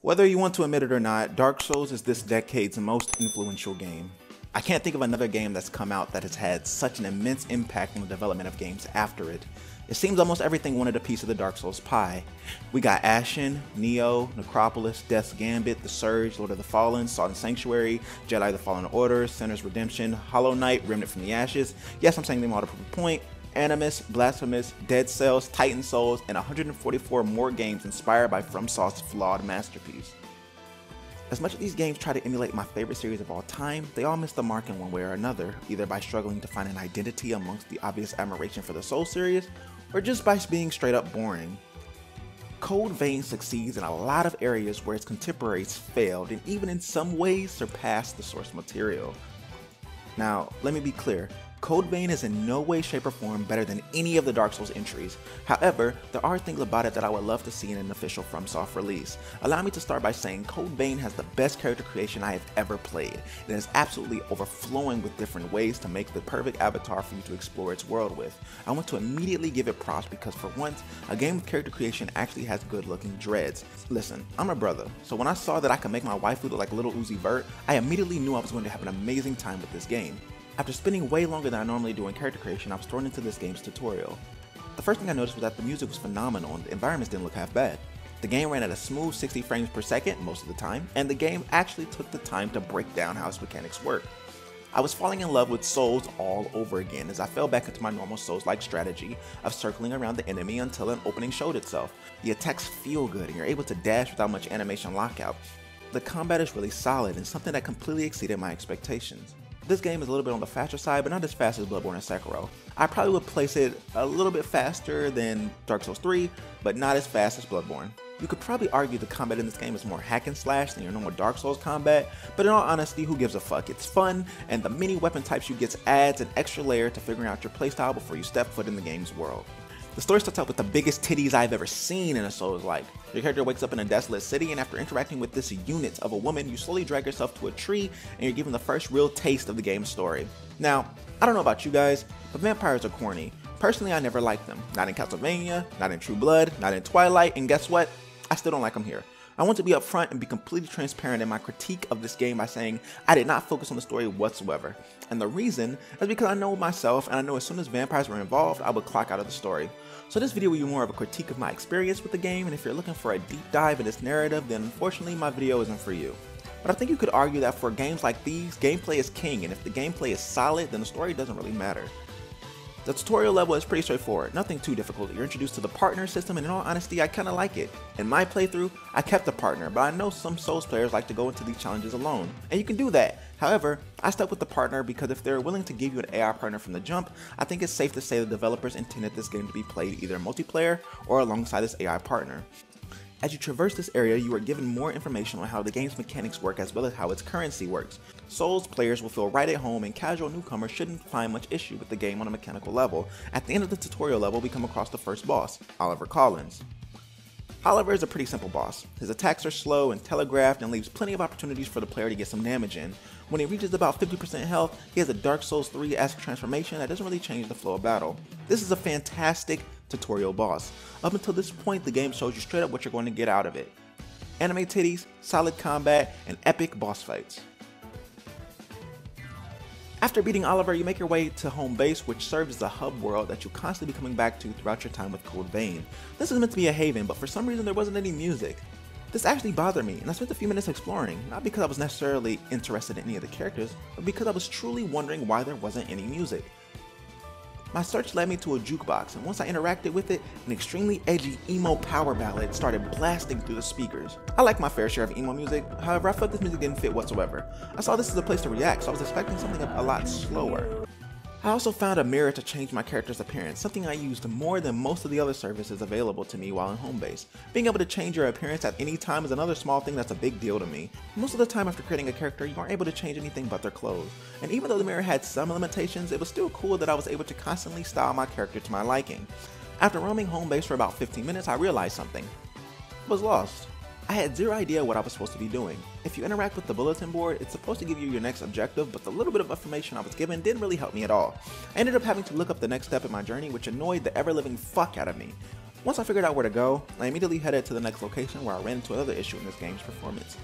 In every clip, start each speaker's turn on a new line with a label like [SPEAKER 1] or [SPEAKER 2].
[SPEAKER 1] Whether you want to admit it or not, Dark Souls is this decade's most influential game. I can't think of another game that's come out that has had such an immense impact on the development of games after it. It seems almost everything wanted a piece of the Dark Souls pie. We got Ashen, Neo, Necropolis, Death's Gambit, The Surge, Lord of the Fallen, Salt and Sanctuary, Jedi the Fallen Order, Sinner's Redemption, Hollow Knight, Remnant from the Ashes. Yes, I'm saying them all to prove a point. Animus, Blasphemous, Dead Cells, Titan Souls, and 144 more games inspired by FromSoft's flawed masterpiece. As much as these games try to emulate my favorite series of all time, they all miss the mark in one way or another, either by struggling to find an identity amongst the obvious admiration for the Souls series, or just by being straight up boring. Code Vein succeeds in a lot of areas where its contemporaries failed and even in some ways surpassed the source material. Now, let me be clear. Code Vein is in no way, shape, or form better than any of the Dark Souls entries. However, there are things about it that I would love to see in an official FromSoft release. Allow me to start by saying Code Vein has the best character creation I have ever played. It is absolutely overflowing with different ways to make the perfect avatar for you to explore its world with. I want to immediately give it props because for once, a game with character creation actually has good looking dreads. Listen, I'm a brother, so when I saw that I could make my waifu look like Little Uzi Vert, I immediately knew I was going to have an amazing time with this game. After spending way longer than I normally do in character creation, I was thrown into this game's tutorial. The first thing I noticed was that the music was phenomenal and the environments didn't look half bad. The game ran at a smooth 60 frames per second most of the time, and the game actually took the time to break down how its mechanics work. I was falling in love with Souls all over again as I fell back into my normal Souls-like strategy of circling around the enemy until an opening showed itself. The attacks feel good and you're able to dash without much animation lockout. The combat is really solid and something that completely exceeded my expectations. This game is a little bit on the faster side, but not as fast as Bloodborne and Sekiro. I probably would place it a little bit faster than Dark Souls 3, but not as fast as Bloodborne. You could probably argue the combat in this game is more hack and slash than your normal Dark Souls combat, but in all honesty, who gives a fuck? It's fun, and the many weapon types you get adds an extra layer to figuring out your playstyle before you step foot in the game's world. The story starts out with the biggest titties I've ever seen in a Souls-like. Your character wakes up in a desolate city, and after interacting with this unit of a woman, you slowly drag yourself to a tree, and you're given the first real taste of the game's story. Now, I don't know about you guys, but vampires are corny. Personally, I never liked them. Not in Castlevania, not in True Blood, not in Twilight, and guess what? I still don't like them here. I want to be upfront and be completely transparent in my critique of this game by saying I did not focus on the story whatsoever. And the reason is because I know myself and I know as soon as vampires were involved, I would clock out of the story. So this video will be more of a critique of my experience with the game, and if you're looking for a deep dive in this narrative, then unfortunately my video isn't for you. But I think you could argue that for games like these, gameplay is king, and if the gameplay is solid, then the story doesn't really matter. The tutorial level is pretty straightforward, nothing too difficult. You're introduced to the partner system, and in all honesty, I kinda like it. In my playthrough, I kept a partner, but I know some Souls players like to go into these challenges alone, and you can do that. However, I stuck with the partner because if they're willing to give you an AI partner from the jump, I think it's safe to say the developers intended this game to be played either multiplayer or alongside this AI partner. As you traverse this area, you are given more information on how the game's mechanics work as well as how its currency works. Souls players will feel right at home and casual newcomers shouldn't find much issue with the game on a mechanical level. At the end of the tutorial level, we come across the first boss, Oliver Collins. Oliver is a pretty simple boss. His attacks are slow and telegraphed and leaves plenty of opportunities for the player to get some damage in. When he reaches about 50% health, he has a Dark Souls 3-esque transformation that doesn't really change the flow of battle. This is a fantastic tutorial boss. Up until this point, the game shows you straight up what you're going to get out of it. Anime titties, solid combat, and epic boss fights. After beating Oliver, you make your way to home base, which serves as a hub world that you'll constantly be coming back to throughout your time with Code Vein. This is meant to be a haven, but for some reason there wasn't any music. This actually bothered me, and I spent a few minutes exploring, not because I was necessarily interested in any of the characters, but because I was truly wondering why there wasn't any music. My search led me to a jukebox, and once I interacted with it, an extremely edgy emo power ballad started blasting through the speakers. I like my fair share of emo music, however I felt this music didn't fit whatsoever. I saw this as a place to react, so I was expecting something a lot slower. I also found a mirror to change my character's appearance, something I used more than most of the other services available to me while in home base. Being able to change your appearance at any time is another small thing that's a big deal to me. Most of the time after creating a character, you aren't able to change anything but their clothes. And even though the mirror had some limitations, it was still cool that I was able to constantly style my character to my liking. After roaming home base for about 15 minutes, I realized something. I was lost. I had zero idea what I was supposed to be doing. If you interact with the bulletin board, it's supposed to give you your next objective, but the little bit of information I was given didn't really help me at all. I ended up having to look up the next step in my journey, which annoyed the ever-living fuck out of me. Once I figured out where to go, I immediately headed to the next location where I ran into another issue in this game's performance.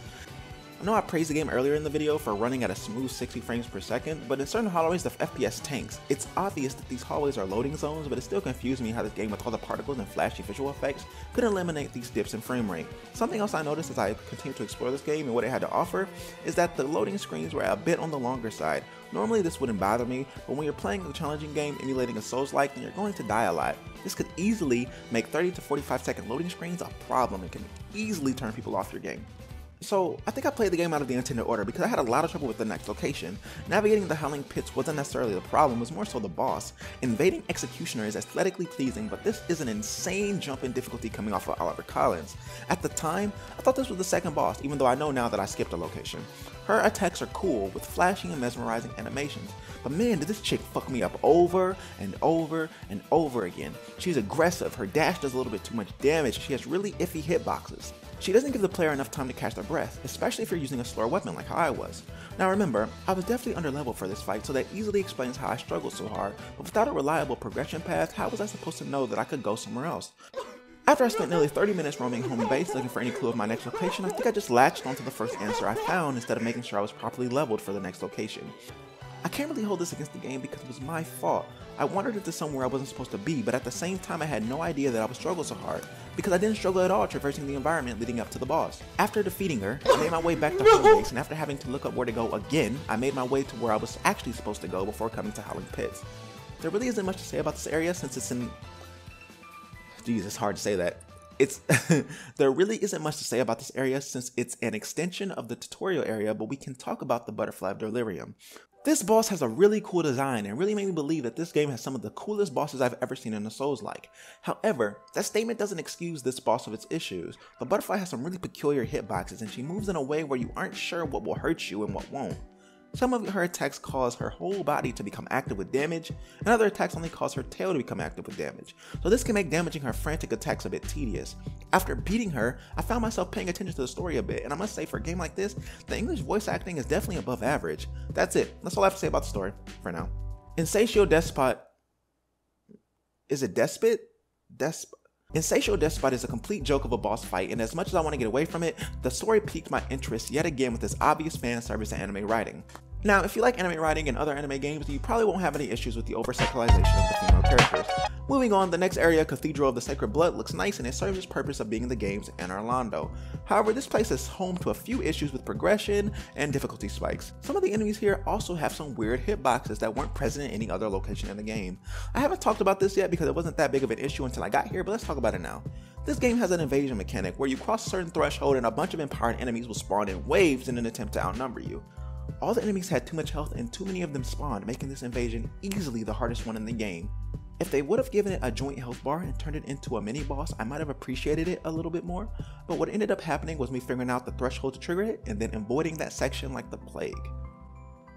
[SPEAKER 1] I know I praised the game earlier in the video for running at a smooth 60 frames per second, but in certain hallways the FPS tanks. It's obvious that these hallways are loading zones, but it still confused me how this game with all the particles and flashy visual effects could eliminate these dips in frame rate. Something else I noticed as I continued to explore this game and what it had to offer is that the loading screens were a bit on the longer side. Normally this wouldn't bother me, but when you're playing a challenging game emulating a Souls-like, then you're going to die a lot. This could easily make 30 to 45 second loading screens a problem and can easily turn people off your game. So I think I played the game out of the intended order because I had a lot of trouble with the next location. Navigating the Howling Pits wasn't necessarily the problem, it was more so the boss. Invading Executioner is aesthetically pleasing, but this is an insane jump in difficulty coming off of Oliver Collins. At the time, I thought this was the second boss, even though I know now that I skipped a location. Her attacks are cool, with flashing and mesmerizing animations, but man did this chick fuck me up over and over and over again. She's aggressive, her dash does a little bit too much damage, she has really iffy hitboxes. She doesn't give the player enough time to catch their breath, especially if you're using a slower weapon like how I was. Now remember, I was definitely underleveled for this fight, so that easily explains how I struggled so hard, but without a reliable progression path, how was I supposed to know that I could go somewhere else? After I spent nearly 30 minutes roaming home base looking for any clue of my next location, I think I just latched onto the first answer I found instead of making sure I was properly leveled for the next location. I can't really hold this against the game because it was my fault. I wandered into somewhere I wasn't supposed to be, but at the same time I had no idea that I would struggle so hard, because I didn't struggle at all traversing the environment leading up to the boss. After defeating her, I made my way back to home base, and after having to look up where to go again, I made my way to where I was actually supposed to go before coming to Howling Pits. There really isn't much to say about this area since it's in... Jeez, it's hard to say that. There really isn't much to say about this area since it's an extension of the tutorial area, but we can talk about the Butterfly of Delirium. This boss has a really cool design and really made me believe that this game has some of the coolest bosses I've ever seen in a Souls-like. However, that statement doesn't excuse this boss of its issues. The Butterfly has some really peculiar hitboxes and she moves in a way where you aren't sure what will hurt you and what won't. Some of her attacks cause her whole body to become active with damage, and other attacks only cause her tail to become active with damage, so this can make damaging her frantic attacks a bit tedious. After beating her, I found myself paying attention to the story a bit, and I must say for a game like this, the English voice acting is definitely above average. That's it, that's all I have to say about the story, for now. Insatiable Despot... Is it Despot? Insatiable Despot is a complete joke of a boss fight, and as much as I want to get away from it, the story piqued my interest yet again with its obvious fan service and anime writing. Now, if you like anime writing and other anime games, you probably won't have any issues with the over-sexualization of the female characters. Moving on, the next area, Cathedral of the Sacred Blood, looks nice and it serves its purpose of being in the game's Anor Londo. However, this place is home to a few issues with progression and difficulty spikes. Some of the enemies here also have some weird hitboxes that weren't present in any other location in the game. I haven't talked about this yet because it wasn't that big of an issue until I got here, but let's talk about it now. This game has an invasion mechanic where you cross a certain threshold and a bunch of empowered enemies will spawn in waves in an attempt to outnumber you. All the enemies had too much health and too many of them spawned, making this invasion easily the hardest one in the game. If they would have given it a joint health bar and turned it into a mini boss, I might have appreciated it a little bit more, but what ended up happening was me figuring out the threshold to trigger it and then avoiding that section like the plague.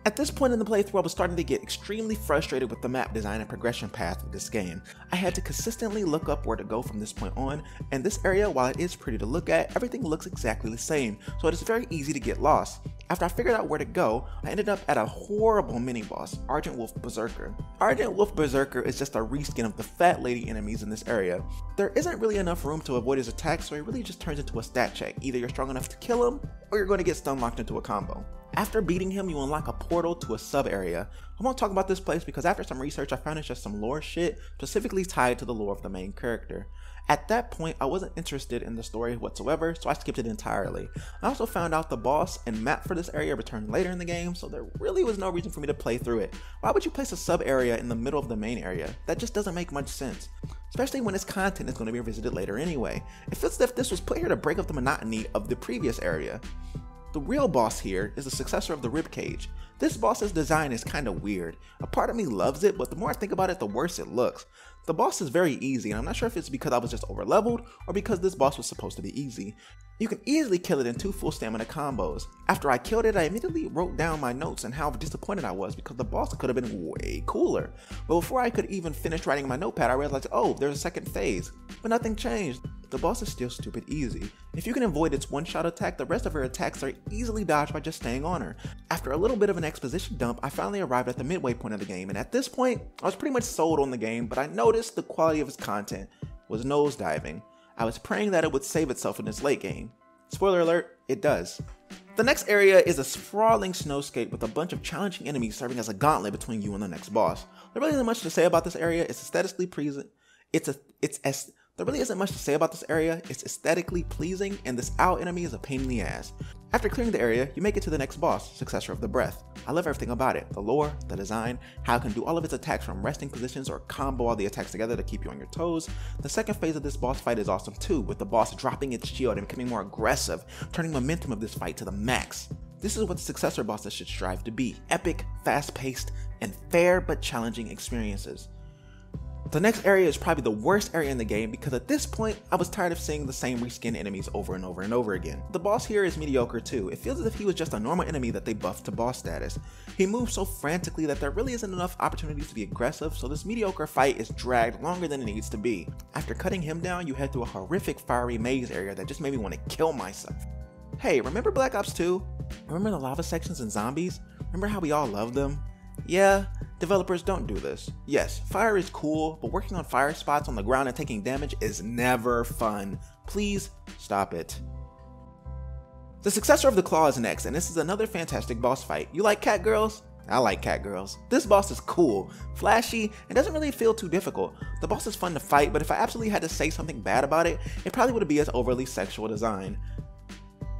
[SPEAKER 1] At this point in the playthrough, I was starting to get extremely frustrated with the map design and progression path of this game. I had to consistently look up where to go from this point on, and this area, while it is pretty to look at, everything looks exactly the same, so it is very easy to get lost. After I figured out where to go, I ended up at a horrible mini-boss, Argent Wolf Berserker. Argent Wolf Berserker is just a reskin of the fat lady enemies in this area. There isn't really enough room to avoid his attacks, so he really just turns into a stat check. Either you're strong enough to kill him, or you're going to get stun locked into a combo. After beating him, you unlock a portal to a sub-area. I won't talk about this place because after some research, I found it's just some lore shit specifically tied to the lore of the main character. At that point, I wasn't interested in the story whatsoever, so I skipped it entirely. I also found out the boss and map for this area returned later in the game, so there really was no reason for me to play through it. Why would you place a sub-area in the middle of the main area? That just doesn't make much sense. Especially when its content is going to be revisited later anyway. It feels as if this was put here to break up the monotony of the previous area. The real boss here is the successor of the Ribcage. This boss's design is kinda weird. A part of me loves it, but the more I think about it, the worse it looks. The boss is very easy, and I'm not sure if it's because I was just over leveled or because this boss was supposed to be easy. You can easily kill it in 2 full stamina combos. After I killed it, I immediately wrote down my notes and how disappointed I was because the boss could have been way cooler. But before I could even finish writing my notepad, I realized, oh, there's a second phase. But nothing changed. The boss is still stupid easy. If you can avoid its one-shot attack, the rest of her attacks are easily dodged by just staying on her. After a little bit of an exposition dump, I finally arrived at the midway point of the game, and at this point, I was pretty much sold on the game, but I noticed the quality of its content was nosediving. I was praying that it would save itself in this late game. Spoiler alert, it does. The next area is a sprawling snowscape with a bunch of challenging enemies serving as a gauntlet between you and the next boss. There really isn't much to say about this area. It's aesthetically pleasing. There really isn't much to say about this area. It's aesthetically pleasing, and this owl enemy is a pain in the ass. After clearing the area, you make it to the next boss, Successor of the Breath. I love everything about it. The lore, the design, how it can do all of its attacks from resting positions or combo all the attacks together to keep you on your toes. The second phase of this boss fight is awesome too, with the boss dropping its shield and becoming more aggressive, turning momentum of this fight to the max. This is what the successor bosses should strive to be: epic, fast-paced, and fair but challenging experiences. The next area is probably the worst area in the game because at this point, I was tired of seeing the same reskin enemies over and over and over again. The boss here is mediocre too. It feels as if he was just a normal enemy that they buffed to boss status. He moves so frantically that there really isn't enough opportunities to be aggressive, so this mediocre fight is dragged longer than it needs to be. After cutting him down, you head through a horrific fiery maze area that just made me want to kill myself. Hey, remember Black Ops 2? Remember the lava sections and zombies? Remember how we all loved them? Yeah, developers don't do this. Yes, fire is cool, but working on fire spots on the ground and taking damage is never fun. Please stop it. The successor of the Claw is next, and this is another fantastic boss fight. You like cat girls? I like cat girls. This boss is cool, flashy, and doesn't really feel too difficult. The boss is fun to fight, but if I absolutely had to say something bad about it, it probably wouldn't be as overly sexual design.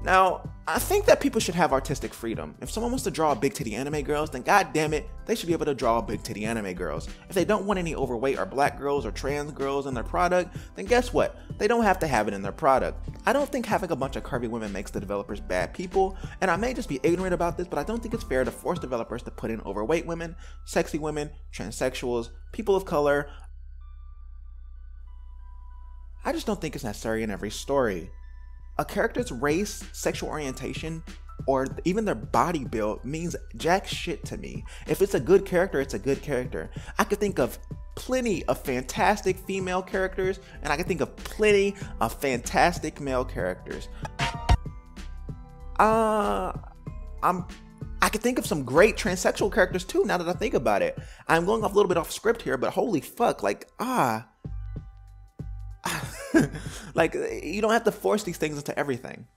[SPEAKER 1] Now, I think that people should have artistic freedom. If someone wants to draw big titty anime girls, then goddammit, they should be able to draw big titty anime girls. If they don't want any overweight or black girls or trans girls in their product, then guess what? They don't have to have it in their product. I don't think having a bunch of curvy women makes the developers bad people, and I may just be ignorant about this, but I don't think it's fair to force developers to put in overweight women, sexy women, transsexuals, people of color. I just don't think it's necessary in every story. A character's race, sexual orientation, or even their body build means jack shit to me. If it's a good character, it's a good character. I could think of plenty of fantastic female characters, and I could think of plenty of fantastic male characters. I could think of some great transsexual characters too, now that I think about it. I'm going off a little bit off script here, but holy fuck, like, like, you don't have to force these things into everything.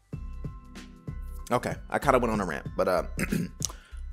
[SPEAKER 1] Okay, I kind of went on a rant, but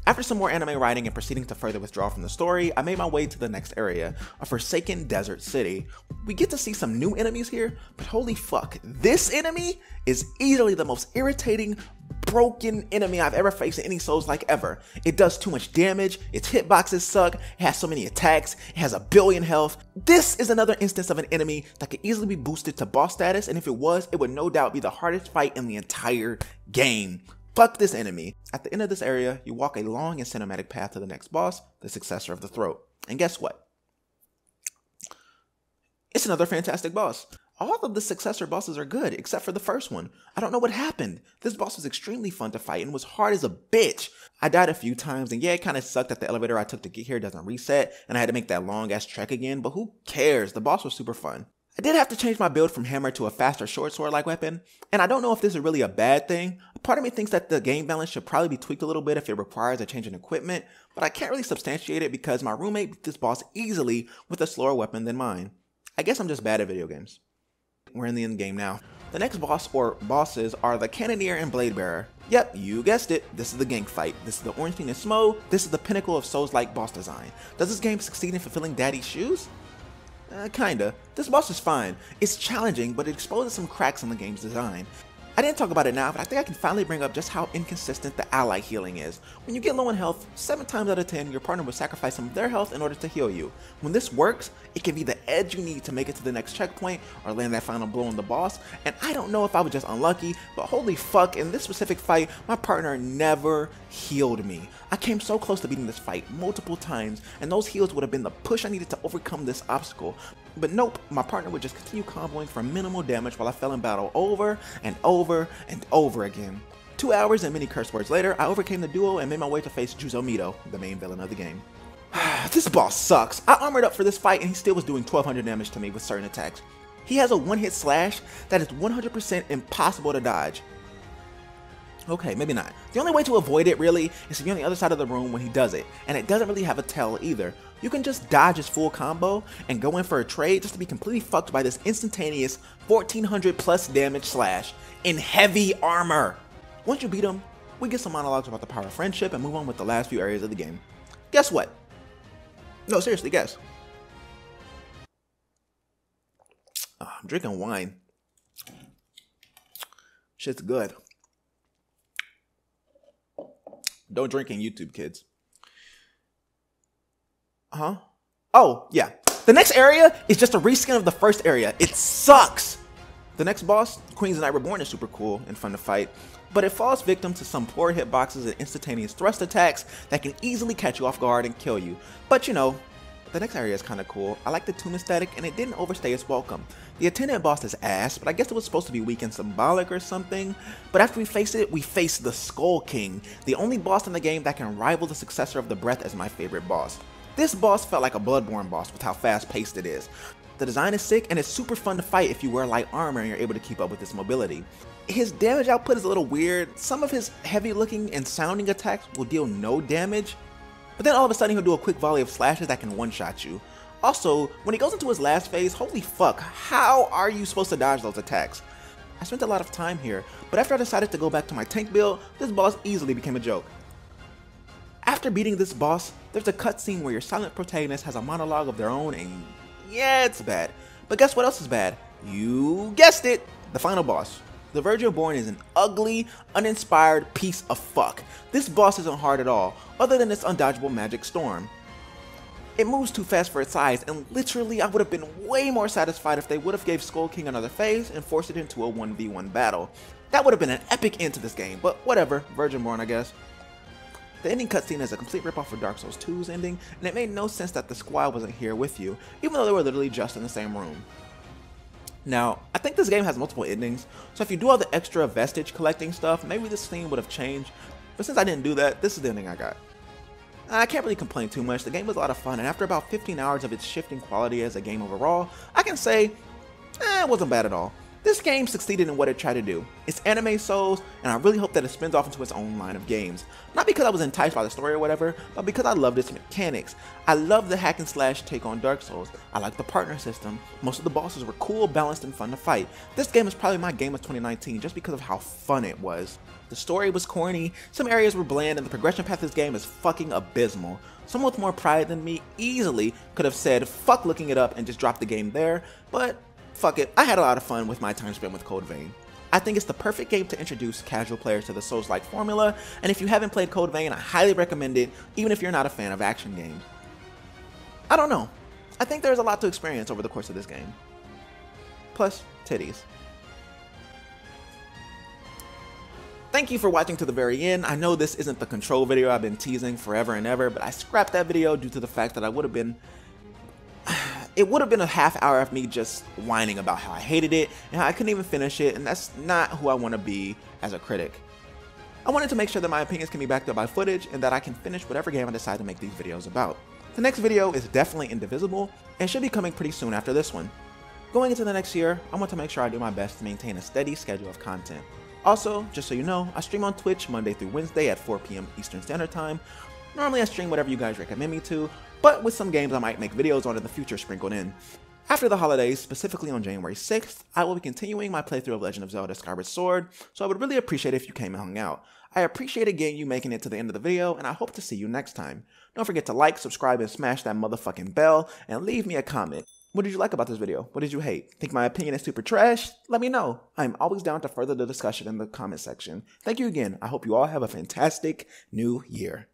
[SPEAKER 1] after some more anime writing and proceeding to further withdraw from the story, I made my way to the next area, a forsaken desert city. We get to see some new enemies here, but holy fuck, this enemy is easily the most irritating, broken enemy I've ever faced in any Souls-like ever. It does too much damage, its hitboxes suck, it has so many attacks, it has a billion health. This is another instance of an enemy that could easily be boosted to boss status, and if it was, it would no doubt be the hardest fight in the entire game. Fuck this enemy. At the end of this area, you walk a long and cinematic path to the next boss, the Successor of the Throat. And guess what? It's another fantastic boss. All of the successor bosses are good, except for the first one. I don't know what happened. This boss was extremely fun to fight and was hard as a bitch. I died a few times, and yeah, it kind of sucked that the elevator I took to get here doesn't reset, and I had to make that long-ass trek again, but who cares? The boss was super fun. I did have to change my build from hammer to a faster short sword-like weapon, and I don't know if this is really a bad thing. Part of me thinks that the game balance should probably be tweaked a little bit if it requires a change in equipment, but I can't really substantiate it because my roommate beat this boss easily with a slower weapon than mine. I guess I'm just bad at video games. We're in the end game now. The next boss or bosses are the Cannoneer and Blade Bearer. Yep, you guessed it. This is the gang fight. This is the Ornstein and Smo. This is the pinnacle of Souls-like boss design. Does this game succeed in fulfilling Daddy's shoes? Kinda. This boss is fine. It's challenging, but it exposes some cracks in the game's design. I didn't talk about it now, but I think I can finally bring up just how inconsistent the ally healing is. When you get low in health, 7 times out of 10, your partner will sacrifice some of their health in order to heal you. When this works, it can be the edge you need to make it to the next checkpoint or land that final blow on the boss, and I don't know if I was just unlucky, but holy fuck, in this specific fight, my partner never healed me. I came so close to beating this fight multiple times, and those heals would have been the push I needed to overcome this obstacle. But nope, my partner would just continue comboing for minimal damage while I fell in battle over and over and over again. 2 hours and many curse words later, I overcame the duo and made my way to face Juzomito, the main villain of the game. This boss sucks. I armored up for this fight and he still was doing 1200 damage to me with certain attacks. He has a one-hit slash that is 100% impossible to dodge. Okay, maybe not. The only way to avoid it really is to be on the other side of the room when he does it, and it doesn't really have a tell either. You can just dodge his full combo and go in for a trade just to be completely fucked by this instantaneous 1400 plus damage slash in heavy armor. Once you beat him, we get some monologues about the power of friendship and move on with the last few areas of the game. Guess what? No, seriously, guess. Oh, I'm drinking wine. Shit's good. Don't drink in YouTube, kids. Huh? Oh, yeah. The next area is just a reskin of the first area. It sucks! The next boss, Queens Night Reborn, is super cool and fun to fight, but it falls victim to some poor hitboxes and instantaneous thrust attacks that can easily catch you off guard and kill you. But you know, the next area is kinda cool. I like the tomb aesthetic and it didn't overstay its welcome. The attendant boss is ass, but I guess it was supposed to be weak and symbolic or something. But after we face it, we face the Skull King, the only boss in the game that can rival the successor of the Breath as my favorite boss. This boss felt like a Bloodborne boss with how fast paced it is. The design is sick and it's super fun to fight if you wear light armor and you're able to keep up with its mobility. His damage output is a little weird. Some of his heavy looking and sounding attacks will deal no damage, but then all of a sudden he'll do a quick volley of slashes that can one-shot you. Also, when he goes into his last phase, holy fuck, how are you supposed to dodge those attacks? I spent a lot of time here, but after I decided to go back to my tank build, this boss easily became a joke. After beating this boss, there's a cutscene where your silent protagonist has a monologue of their own and yeah, it's bad. But guess what else is bad? You guessed it! The final boss. The Virgin Born is an ugly, uninspired piece of fuck. This boss isn't hard at all, other than its undodgeable magic storm. It moves too fast for its size, and literally I would have been way more satisfied if they would have gave Skull King another phase and forced it into a 1v1 battle. That would have been an epic end to this game, but whatever, Virgin Born I guess. The ending cutscene is a complete ripoff of Dark Souls 2's ending, and it made no sense that the squad wasn't here with you, even though they were literally just in the same room. Now, I think this game has multiple endings, so if you do all the extra vestige collecting stuff, maybe this scene would have changed, but since I didn't do that, this is the ending I got. I can't really complain too much, the game was a lot of fun, and after about 15 hours of its shifting quality as a game overall, I can say, it wasn't bad at all. This game succeeded in what it tried to do. It's anime Souls, and I really hope that it spins off into its own line of games. Not because I was enticed by the story or whatever, but because I loved its mechanics. I love the hack and slash take on Dark Souls. I like the partner system. Most of the bosses were cool, balanced, and fun to fight. This game is probably my game of 2019 just because of how fun it was. The story was corny, some areas were bland, and the progression path of this game is fucking abysmal. Someone with more pride than me easily could have said fuck looking it up and just dropped the game there, but fuck it, I had a lot of fun with my time spent with Code Vein. I think it's the perfect game to introduce casual players to the Souls-like formula, and if you haven't played Code Vein, I highly recommend it, even if you're not a fan of action games. I don't know, I think there's a lot to experience over the course of this game. Plus, titties. Thank you for watching to the very end. I know this isn't the Control video I've been teasing forever and ever, but I scrapped that video due to the fact that it would have been a half hour of me just whining about how I hated it and how I couldn't even finish it, and that's not who I want to be as a critic. I wanted to make sure that my opinions can be backed up by footage and that I can finish whatever game I decide to make these videos about. The next video is definitely Indivisible and should be coming pretty soon after this one. Going into the next year, I want to make sure I do my best to maintain a steady schedule of content. Also, just so you know, I stream on Twitch Monday through Wednesday at 4 PM Eastern Standard Time. Normally I stream whatever you guys recommend me to, but with some games I might make videos on in the future sprinkled in. After the holidays, specifically on January 6th, I will be continuing my playthrough of Legend of Zelda Skyward Sword, so I would really appreciate it if you came and hung out. I appreciate again you making it to the end of the video, and I hope to see you next time. Don't forget to like, subscribe, and smash that motherfucking bell, and leave me a comment. What did you like about this video? What did you hate? Think my opinion is super trash? Let me know. I'm always down to further the discussion in the comment section. Thank you again. I hope you all have a fantastic new year.